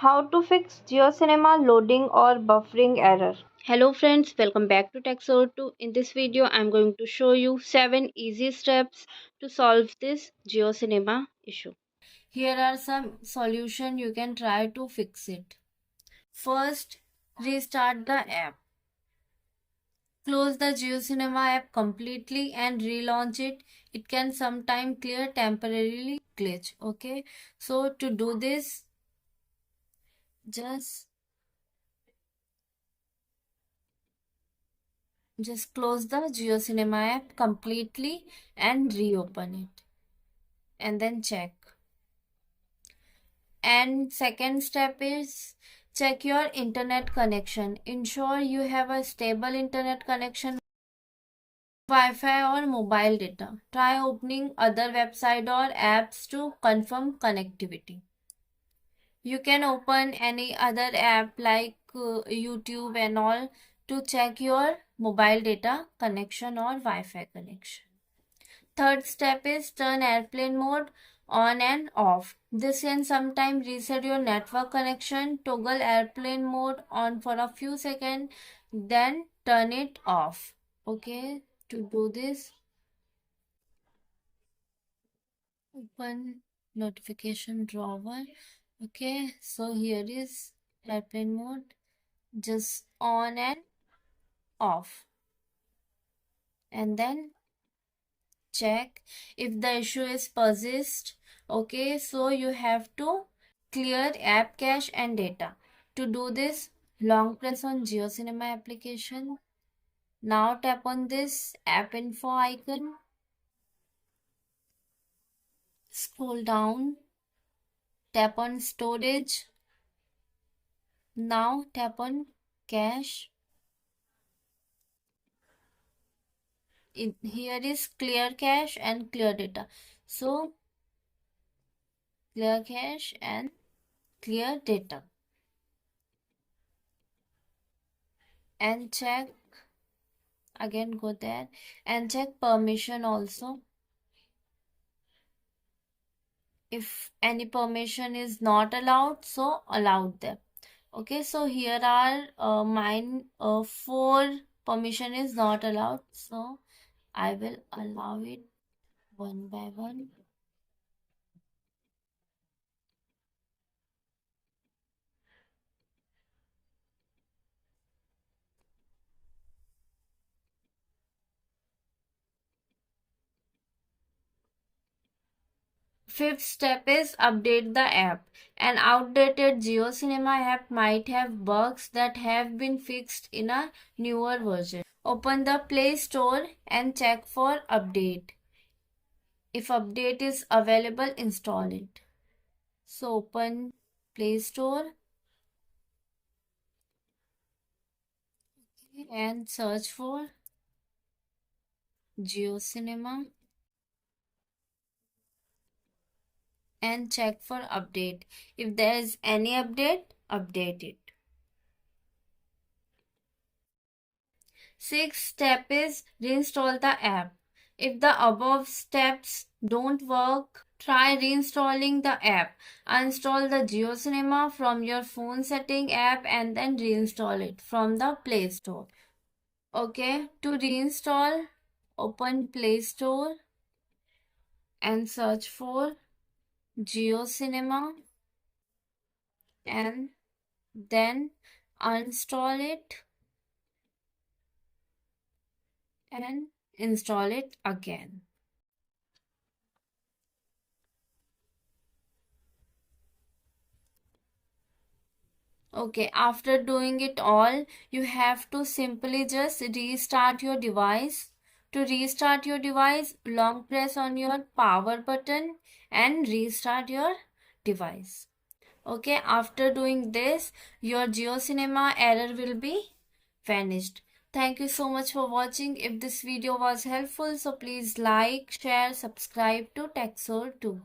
How to fix JioCinema loading or buffering error. Hello friends, welcome back to Tech2. In this video, I'm going to show you 7 easy steps to solve this JioCinema issue. Here are some solutions you can try to fix it. First, restart the app. Close the JioCinema app completely and relaunch it. It can sometimes clear temporarily glitch. Okay, so to do this, just close the JioCinema app completely and reopen it and then check. And second step is check your internet connection. Ensure you have a stable internet connection, Wi-Fi or mobile data. Try opening other website or apps to confirm connectivity. You can open any other app like YouTube and all to check your mobile data connection or Wi-Fi connection. Third step is turn airplane mode on and off. This can sometimes reset your network connection. Toggle airplane mode on for a few seconds, then turn it off. Okay, to do this, open notification drawer. Okay, so here is airplane mode, just on and off, and then check if the issue is persist. Okay, so you have to clear app cache and data. To do this, long press on JioCinema application. Now tap on this app info icon. Scroll down, tap on storage. Now tap on cache. Here is clear cache and clear data. So clear cache and clear data. And check, again go there and check permission also. If any permission is not allowed, so allowed them. Okay, so here are mine 4 permission is not allowed, so I will allow it one by one. Fifth step is update the app. An outdated JioCinema app might have bugs that have been fixed in a newer version. Open the Play Store and check for update. If update is available, install it. So open Play Store and search for JioCinema and check for update. If there is any update, update it. Sixth step is reinstall the app. If the above steps don't work, try reinstalling the app. Uninstall the JioCinema from your phone setting app and then reinstall it from the Play Store. Okay, to reinstall, open Play Store and search for JioCinema and then uninstall it and install it again. Okay, after doing it all, you have to simply just restart your device. To restart your device, long press on your power button and restart your device. Okay, after doing this, your JioCinema error will be vanished. Thank you so much for watching. If this video was helpful, so please like, share, subscribe to Tech2.